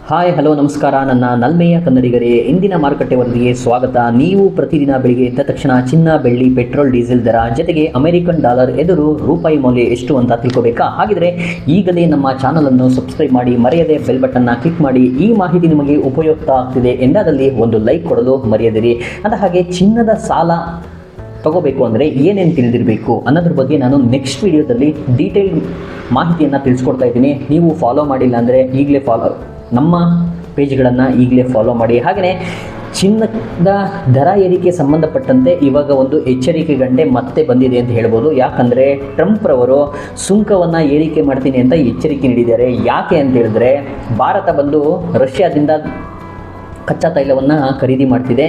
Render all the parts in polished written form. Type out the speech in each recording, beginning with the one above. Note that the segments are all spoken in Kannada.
ಹಾಯ್ ಹಲೋ ನಮಸ್ಕಾರ. ನನ್ನ ನಲ್ಮೆಯ ಕನ್ನಡಿಗರೇ, ಇಂದಿನ ಮಾರುಕಟ್ಟೆ ವರದಿಗೆ ಸ್ವಾಗತ. ನೀವು ಪ್ರತಿದಿನ ಬೆಳಿಗ್ಗೆ ಎದ್ದ ತಕ್ಷಣ ಚಿನ್ನ, ಬೆಳ್ಳಿ, ಪೆಟ್ರೋಲ್, ಡೀಸೆಲ್ ದರ ಜೊತೆಗೆ ಅಮೆರಿಕನ್ ಡಾಲರ್ ಎದುರು ರೂಪಾಯಿ ಮೌಲ್ಯ ಎಷ್ಟು ಅಂತ ತಿಳ್ಕೋಬೇಕಾ? ಹಾಗಿದ್ರೆ ಈಗಲೇ ನಮ್ಮ ಚಾನಲನ್ನು ಸಬ್ಸ್ಕ್ರೈಬ್ ಮಾಡಿ, ಮರೆಯದೆ ಬೆಲ್ ಬಟನ್ನ ಕ್ಲಿಕ್ ಮಾಡಿ. ಈ ಮಾಹಿತಿ ನಿಮಗೆ ಉಪಯುಕ್ತ ಆಗ್ತಿದೆ ಎಂದಾದಲ್ಲಿ ಒಂದು ಲೈಕ್ ಕೊಡಲು ಮರೆಯದಿರಿ. ಅಂದ ಹಾಗೆ ಚಿನ್ನದ ಸಾಲ ತಗೋಬೇಕು ಅಂದರೆ ಏನೇನು ತಿಳಿದಿರಬೇಕು ಅನ್ನೋದ್ರ ಬಗ್ಗೆ ನಾನು ನೆಕ್ಸ್ಟ್ ವಿಡಿಯೋದಲ್ಲಿ ಡೀಟೇಲ್ ಮಾಹಿತಿಯನ್ನು ತಿಳಿಸ್ಕೊಡ್ತಾ ಇದ್ದೀನಿ. ನೀವು ಫಾಲೋ ಮಾಡಿಲ್ಲ ಅಂದರೆ ಈಗಲೇ ನಮ್ಮ ಪೇಜ್ಗಳನ್ನು ಈಗಲೇ ಫಾಲೋ ಮಾಡಿ. ಹಾಗೆಯೇ ಚಿನ್ನದ ದರ ಏರಿಕೆ ಸಂಬಂಧಪಟ್ಟಂತೆ ಇವಾಗ ಒಂದು ಎಚ್ಚರಿಕೆ ಗಂಟೆ ಮತ್ತೆ ಬಂದಿದೆ ಅಂತ ಹೇಳ್ಬೋದು. ಯಾಕಂದರೆ ಟ್ರಂಪ್ ರವರು ಸುಂಕವನ್ನು ಏರಿಕೆ ಮಾಡ್ತೀನಿ ಅಂತ ಎಚ್ಚರಿಕೆ ನೀಡಿದ್ದಾರೆ. ಯಾಕೆ ಅಂತ ಹೇಳಿದ್ರೆ, ಭಾರತ ಬಂದು ರಷ್ಯಾದಿಂದ ಕಚ್ಚಾ ತೈಲವನ್ನು ಖರೀದಿ ಮಾಡ್ತಿದೆ.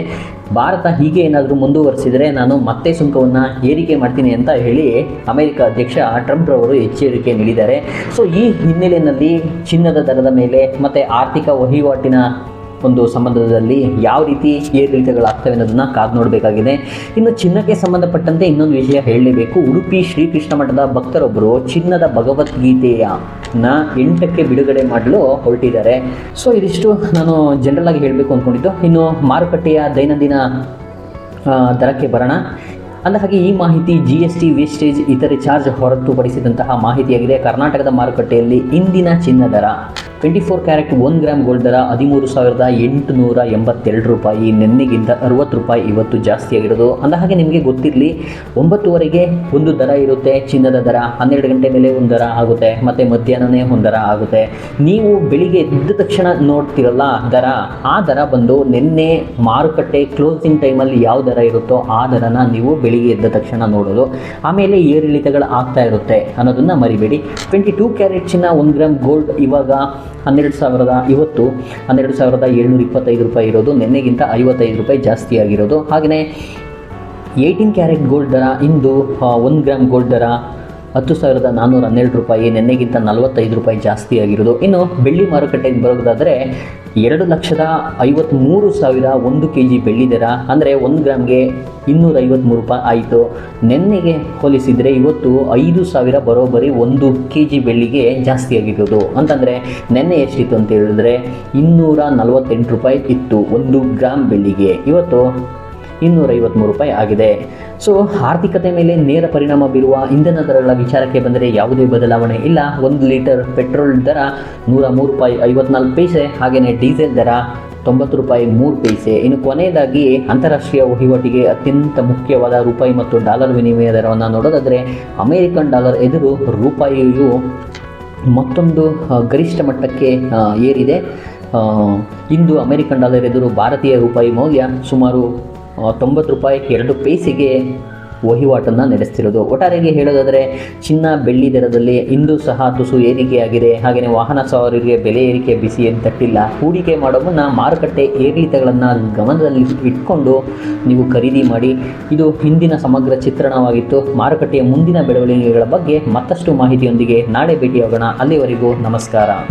ಭಾರತ ಹೀಗೆ ಏನಾದರೂ ಮುಂದುವರಿಸಿದರೆ ನಾನು ಮತ್ತೆ ಸುಂಕವನ್ನು ಏರಿಕೆ ಮಾಡ್ತೀನಿ ಅಂತ ಹೇಳಿ ಅಮೆರಿಕ ಅಧ್ಯಕ್ಷ ಟ್ರಂಪ್ ರವರು ಎಚ್ಚರಿಕೆ ನೀಡಿದ್ದಾರೆ. ಸೊ ಈ ಹಿನ್ನೆಲೆಯಲ್ಲಿ ಚಿನ್ನದ ದರದ ಮೇಲೆ ಮತ್ತು ಆರ್ಥಿಕ ವಹಿವಾಟಿನ ಒಂದು ಸಂಬಂಧದಲ್ಲಿ ಯಾವ ರೀತಿ ಏರಿಳಿತಗಳಾಗ್ತವೆ ಅನ್ನೋದನ್ನು ಕಾದು ನೋಡಬೇಕಾಗಿದೆ. ಇನ್ನು ಚಿನ್ನಕ್ಕೆ ಸಂಬಂಧಪಟ್ಟಂತೆ ಇನ್ನೊಂದು ವಿಷಯ ಹೇಳಲೇಬೇಕು. ಉಡುಪಿ ಶ್ರೀಕೃಷ್ಣ ಮಠದ ಭಕ್ತರೊಬ್ಬರು ಚಿನ್ನದ ಭಗವದ್ಗೀತೆಯನ್ನು 8ಕ್ಕೆ ಬಿಡುಗಡೆ ಮಾಡಲು ಹೊರಟಿದ್ದಾರೆ. ಸೊ ಇದಿಷ್ಟು ನಾನು ಜನರಲ್ ಆಗಿ ಹೇಳಬೇಕು ಅಂದ್ಕೊಂಡಿದ್ದು. ಇನ್ನು ಮಾರುಕಟ್ಟೆಯ ದೈನಂದಿನ ದರಕ್ಕೆ ಬರೋಣ. ಅಂದಹಾಗೆ ಈ ಮಾಹಿತಿ GST, ವೇಸ್ಟೇಜ್, ಇತರೆ ಚಾರ್ಜ್ ಹೊರತುಪಡಿಸಿದಂತಹ ಮಾಹಿತಿಯಾಗಿದೆ. ಕರ್ನಾಟಕದ ಮಾರುಕಟ್ಟೆಯಲ್ಲಿ ಇಂದಿನ ಚಿನ್ನ ದರ 24 ಕ್ಯಾರೆಟ್ 1 ಗ್ರಾಮ್ ಗೋಲ್ಡ್ ದರ 13,882 ರೂಪಾಯಿ. ನಿನ್ನೆಗಿಂತ 60 ರೂಪಾಯಿ ಇವತ್ತು ಜಾಸ್ತಿ ಆಗಿರೋದು. ಅಂದಹಾಗೆ ನಿಮಗೆ ಗೊತ್ತಿರಲಿ, 9:00ವರೆಗೆ ಒಂದು ದರ ಇರುತ್ತೆ ಚಿನ್ನದ ದರ, 12 ಗಂಟೆ ಮೇಲೆ ಒಂದು ದರ ಆಗುತ್ತೆ, ಮತ್ತು ಮಧ್ಯಾಹ್ನನೇ ಒಂದು ದರ ಆಗುತ್ತೆ. ನೀವು ಬೆಳಿಗ್ಗೆ ಎದ್ದ ತಕ್ಷಣ ನೋಡ್ತಿರಲ್ಲ ದರ, ಆ ದರ ಬಂದು ನಿನ್ನೆ ಮಾರುಕಟ್ಟೆ ಕ್ಲೋಸಿಂಗ್ ಟೈಮಲ್ಲಿ ಯಾವ ದರ ಇರುತ್ತೋ ಆ ದರನ ನೀವು ಬೆಳಿಗ್ಗೆ ಎದ್ದ ತಕ್ಷಣ ನೋಡೋದು. ಆಮೇಲೆ ಏರಿಳಿತಗಳು ಆಗ್ತಾ ಇರುತ್ತೆ ಅನ್ನೋದನ್ನು ಮರಿಬೇಡಿ. 22 ಕ್ಯಾರೆಟ್ ಚಿನ್ನ 1 ಗ್ರಾಮ್ ಗೋಲ್ಡ್ ಇವಾಗ 12,725 ರೂಪಾಯಿ ಇರೋದು. ನಿನ್ನೆಗಿಂತ 55 ರೂಪಾಯಿ ಜಾಸ್ತಿ ಆಗಿರೋದು. ಹಾಗೆಯೇ 18 ಕ್ಯಾರೆಟ್ ಗೋಲ್ಡ್ ದರ ಇಂದು 1 ಗ್ರಾಮ್ ಗೋಲ್ಡ್ ದರ 10,412 ರೂಪಾಯಿ. ನಿನ್ನೆಗಿಂತ 45 ರೂಪಾಯಿ ಜಾಸ್ತಿ ಆಗಿರೋದು. ಇನ್ನು ಬೆಳ್ಳಿ ಮಾರುಕಟ್ಟೆಗೆ ಬರೋದಾದರೆ 2,53,000 1 kg ಬೆಳ್ಳಿ ದರ, ಅಂದರೆ 1 ಗ್ರಾಮ್ಗೆ 253 ರೂಪಾಯಿ ಆಯಿತು. ನಿನ್ನೆಗೆ ಹೋಲಿಸಿದರೆ ಇವತ್ತು 5,000 ಬರೋಬ್ಬರಿ 1 kg ಬೆಳ್ಳಿಗೆ ಜಾಸ್ತಿ ಆಗಿರೋದು. ಅಂತಂದರೆ ನಿನ್ನೆ ಎಷ್ಟಿತ್ತು ಅಂತ ಹೇಳಿದ್ರೆ 248 ರೂಪಾಯಿ ಇತ್ತು 1 ಗ್ರಾಮ್ ಬೆಳ್ಳಿಗೆ, ಇವತ್ತು 253 ರೂಪಾಯಿ ಆಗಿದೆ. ಸೊ ಆರ್ಥಿಕತೆ ಮೇಲೆ ನೇರ ಪರಿಣಾಮ ಬೀರುವ ಇಂಧನ ದರಗಳ ವಿಚಾರಕ್ಕೆ ಬಂದರೆ ಯಾವುದೇ ಬದಲಾವಣೆ ಇಲ್ಲ. 1 ಲೀಟರ್ ಪೆಟ್ರೋಲ್ ದರ 103 ರೂಪಾಯಿ 54 ಪೈಸೆ. ಹಾಗೆಯೇ ಡೀಸೆಲ್ ದರ 90 ರೂಪಾಯಿ 3 ಪೈಸೆ. ಇನ್ನು ಕೊನೆಯದಾಗಿ ಅಂತಾರಾಷ್ಟ್ರೀಯ ವಹಿವಾಟಿಗೆ ಅತ್ಯಂತ ಮುಖ್ಯವಾದ ರೂಪಾಯಿ ಮತ್ತು ಡಾಲರ್ ವಿನಿಮಯ ದರವನ್ನು ನೋಡೋದಾದರೆ, ಅಮೆರಿಕನ್ ಡಾಲರ್ ಎದುರು ರೂಪಾಯಿಯು ಮತ್ತೊಂದು ಗರಿಷ್ಠ ಮಟ್ಟಕ್ಕೆ ಏರಿದೆ. ಇಂದು ಅಮೆರಿಕನ್ ಡಾಲರ್ ಎದುರು ಭಾರತೀಯ ರೂಪಾಯಿ ಮೌಲ್ಯ ಸುಮಾರು 90 ರೂಪಾಯಿ 2 ಪೈಸೆಗೆ ವಹಿವಾಟನ್ನು ನಡೆಸ್ತಿರೋದು. ಒಟ್ಟಾರೆಯಾಗಿ ಹೇಳೋದಾದರೆ ಚಿನ್ನ, ಬೆಳ್ಳಿ ದರದಲ್ಲಿ ಇಂದು ಸಹ ತುಸು ಏರಿಕೆಯಾಗಿದೆ. ಹಾಗೆಯೇ ವಾಹನ ಸವಾರರಿಗೆ ಬೆಲೆ ಏರಿಕೆ ಬಿಸಿ ಏನು ತಟ್ಟಿಲ್ಲ. ಹೂಡಿಕೆ ಮಾಡೋ ಮುನ್ನ ಮಾರುಕಟ್ಟೆ ಏರಿಳಿತಗಳನ್ನು ಗಮನದಲ್ಲಿ ಇಟ್ಕೊಂಡು ನೀವು ಖರೀದಿ ಮಾಡಿ. ಇದು ಹಿಂದಿನ ಸಮಗ್ರ ಚಿತ್ರಣವಾಗಿತ್ತು. ಮಾರುಕಟ್ಟೆಯ ಮುಂದಿನ ಬೆಳವಣಿಗೆಗಳ ಬಗ್ಗೆ ಮತ್ತಷ್ಟು ಮಾಹಿತಿಯೊಂದಿಗೆ ನಾಳೆ ಭೇಟಿಯಾಗೋಣ. ಅಲ್ಲಿವರೆಗೂ ನಮಸ್ಕಾರ.